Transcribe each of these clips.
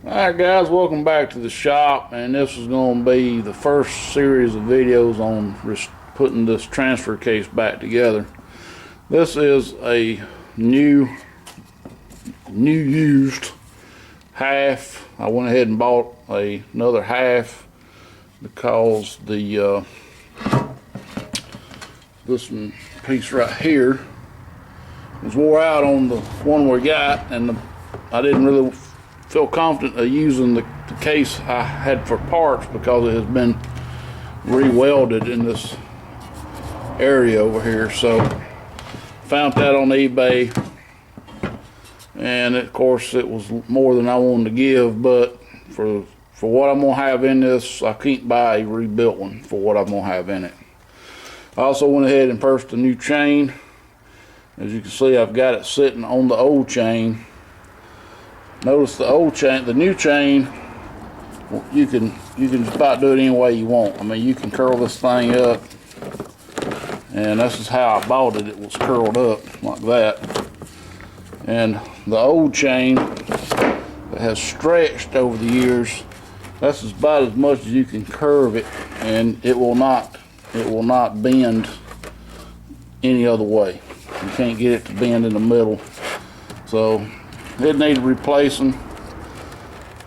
Alright guys, welcome back to the shop, and this is going to be the first series of videos on putting this transfer case back together. This is a new used half. I went ahead and bought another half because the this piece right here was wore out on the one we got, and I didn't really feel confident of using the case I had for parts because it has been re-welded in this area over here. So found that on eBay, and of course it was more than I wanted to give, but for what I'm gonna have in this, I can't buy a rebuilt one for what I'm gonna have in it. I also went ahead and purchased a new chain. As you can see, I've got it sitting on the old chain. Notice the old chain, the new chain, you can just about do it any way you want. I mean, you can curl this thing up, and this is how I bought it. It was curled up like that. And the old chain that has stretched over the years, that's about as much as you can curve it, and it will not bend any other way. You can't get it to bend in the middle. So it needed replacing,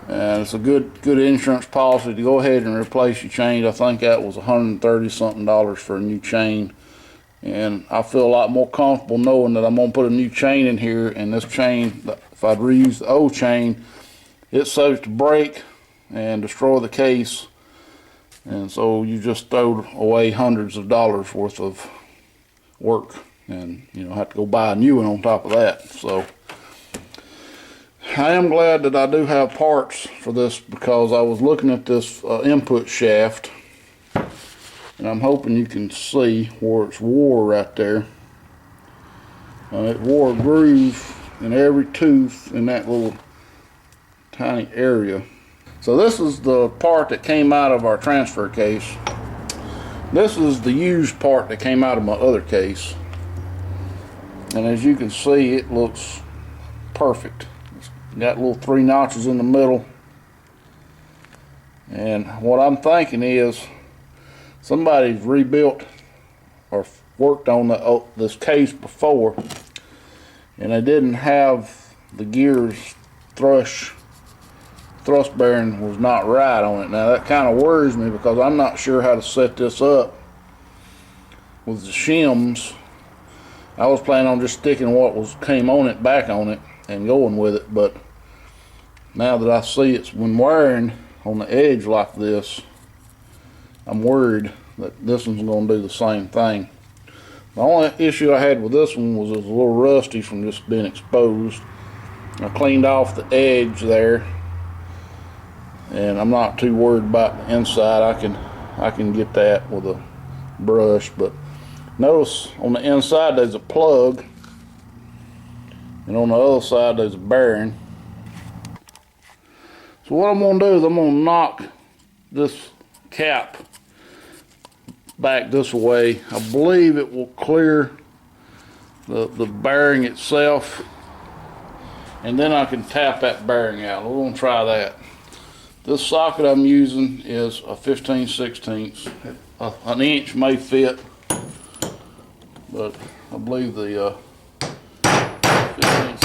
and it's a good insurance policy to go ahead and replace your chain. I think that was $130 something for a new chain, and I feel a lot more comfortable knowing that I'm gonna put a new chain in here. And this chain, if I'd reused the old chain, it's subject to break and destroy the case, and so you just throw away hundreds of dollars worth of work, and have to go buy a new one on top of that. So I am glad that I do have parts for this, because I was looking at this input shaft, and I'm hoping you can see where it's wore right there. It wore a groove in every tooth in that little tiny area. So this is the part that came out of our transfer case. This is the used part that came out of my other case, and as you can see, it looks perfect. Got little 3 notches in the middle, and what I'm thinking is somebody's rebuilt or worked on this case before, and they didn't have the gears thrust bearing was not right on it. Now that kind of worries me, because I'm not sure how to set this up with the shims. I was planning on just sticking what came on it back on it and going with it, but now that I see it's when wearing on the edge like this, I'm worried that this one's going to do the same thing. The only issue I had with this one was it was a little rusty from just being exposed. I cleaned off the edge there, and I'm not too worried about the inside. I can get that with a brush, but notice on the inside there's a plug, and on the other side there's a bearing. So what I'm going to do is I'm going to knock this cap back this way. I believe it will clear the bearing itself, and then I can tap that bearing out. We're going to try that. This socket I'm using is a 15/16. An inch may fit, but I believe the 15/16.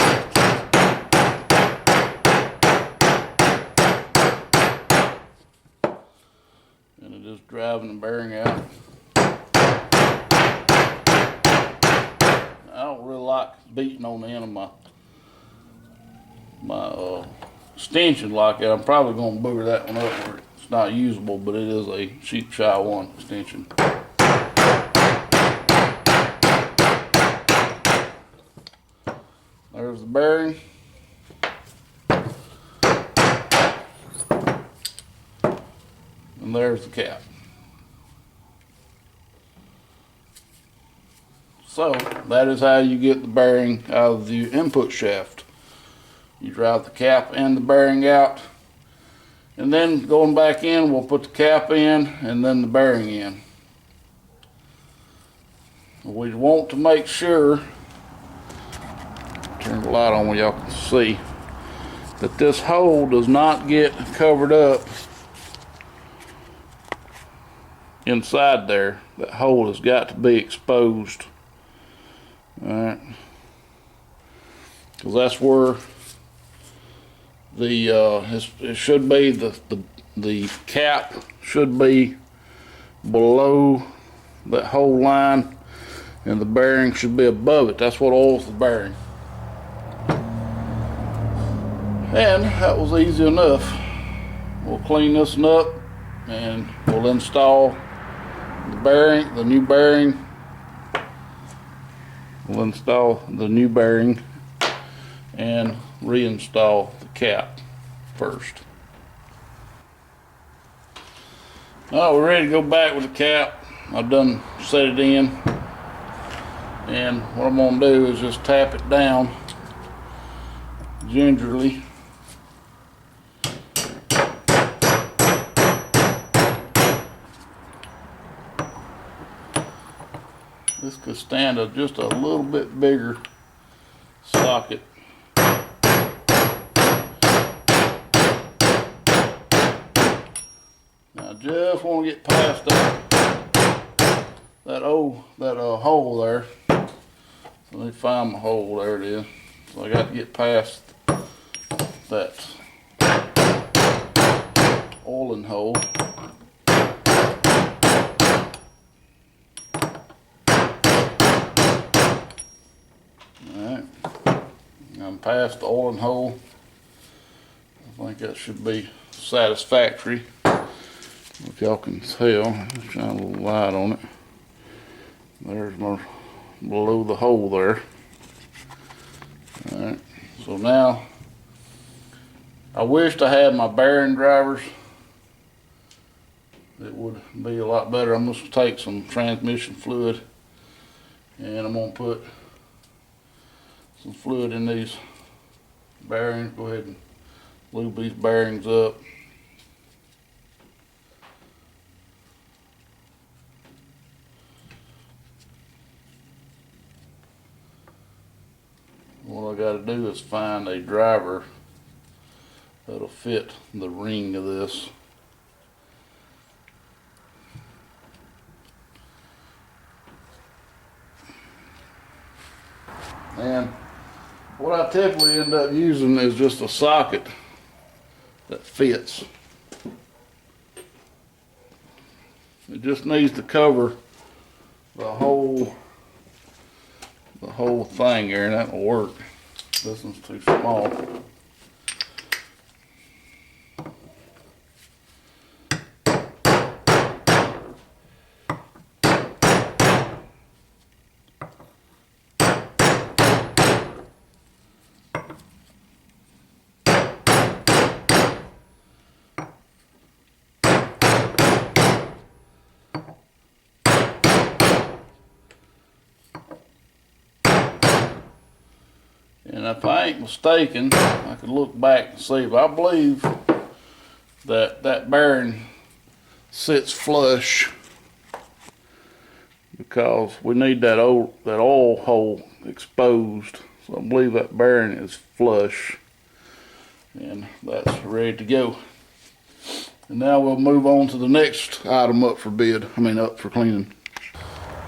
And it is driving the bearing out. I don't really like beating on the end of my extension like that. I'm probably going to booger that one up where it's not usable, but it is a Sheep Shy 1 extension. There's the bearing. And there's the cap. So that is how you get the bearing out of the input shaft. You drive the cap and the bearing out, and then going back in, we'll put the cap in and then the bearing in. We want to make sure, turn the light on where y'all can see, that this hole does not get covered up inside there. That hole has got to be exposed. Alright. Because that's where the it should be the cap should be below that whole line, and the bearing should be above it. That's what oils the bearing. And that was easy enough. We'll clean this one up and we'll install the bearing, the new bearing. We'll install the new bearing and reinstall the cap first. Now we're ready to go back with the cap. I've done set it in, and what I'm going to do is just tap it down gingerly. This could stand just a little bit bigger socket. Now I just want to get past that hole there. So let me find my hole. There it is. So I got to get past that oiling hole. Alright, I'm past the oiling hole. I think that should be satisfactory. If y'all can tell, just shine a little light on it. There's my below the hole there. Alright, so now I wished I had my bearing drivers. It would be a lot better. I'm just gonna take some transmission fluid and I'm gonna put some fluid in these bearings. Go ahead and lube these bearings up. What I got to do is find a driver that'll fit the ring of this. And what I typically end up using is just a socket that fits. It just needs to cover the whole thing here, and that'll work. This one's too small. And if I ain't mistaken, I can look back and see, but I believe that bearing sits flush because we need that oil hole exposed. So I believe that bearing is flush, and that's ready to go. And now we'll move on to the next item up for bid. Up for cleaning.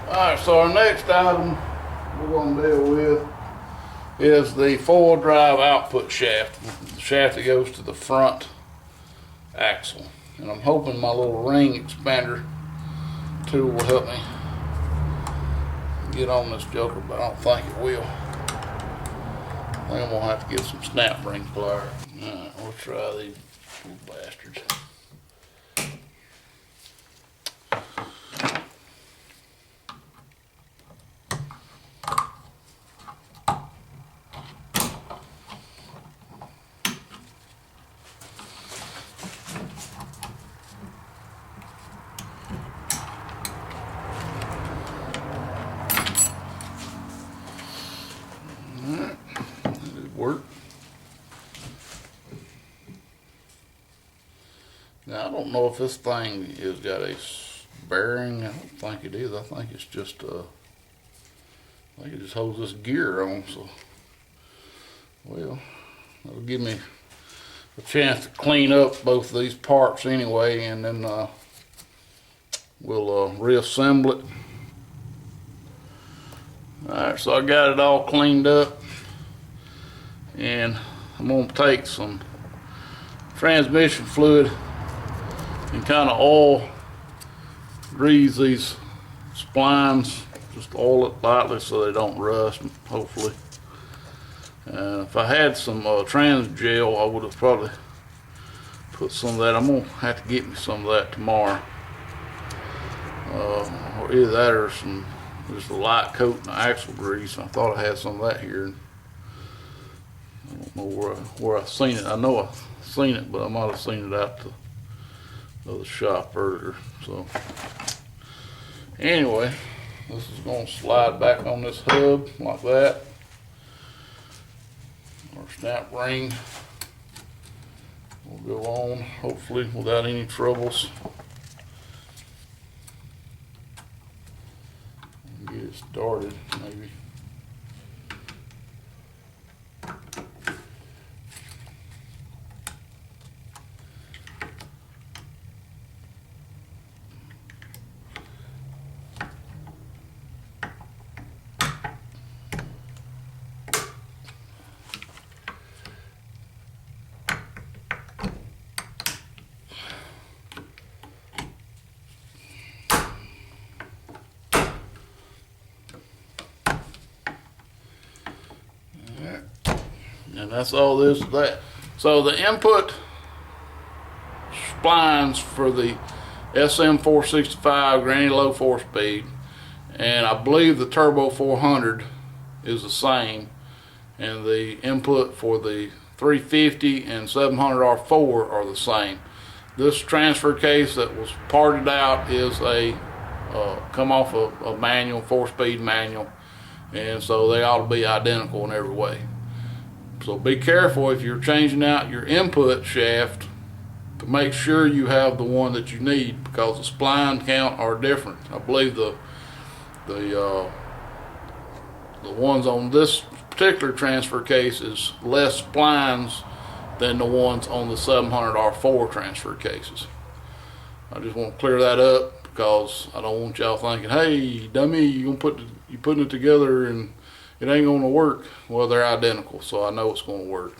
All right, so our next item we're going to deal with is the four-wheel drive output shaft, the shaft that goes to the front axle. And I'm hoping my little ring expander tool will help me get on this joker, but I don't think it will. I think I'm gonna have to get some snap ring pliers. Alright, we'll try these little bastards. Work. Now I don't know if this thing has got a bearing. I don't think it is. I think it's just I think it just holds this gear on. So, well, that'll give me a chance to clean up both of these parts anyway, and then we'll reassemble it. Alright, so I got it all cleaned up, and I'm going to take some transmission fluid and kind of oil grease these splines, just oil it lightly so they don't rust, hopefully. If I had some trans gel, I would have probably put some of that. I'm going to have to get me some of that tomorrow. Or either that or some, just a light coat and axle grease. I thought I had some of that here. I don't know where I've seen it. I know I've seen it, but I might have seen it out to the shop earlier. So anyway, this is going to slide back on this hub like that. Our snap ring will go on, hopefully without any troubles. Get it started, maybe. And that's all this is that. So the input splines for the SM465 granny low 4-speed, and I believe the turbo 400 is the same, and the input for the 350 and 700R4 are the same. This transfer case that was parted out is a come off a manual, 4-speed manual, and so they ought to be identical in every way. So be careful if you're changing out your input shaft to make sure you have the one that you need, because the spline count are different. I believe the ones on this particular transfer case is less splines than the ones on the 700R4 transfer cases. I just want to clear that up, because I don't want y'all thinking, hey dummy, you putting it together and it ain't gonna work. Well, they're identical, so I know it's gonna work.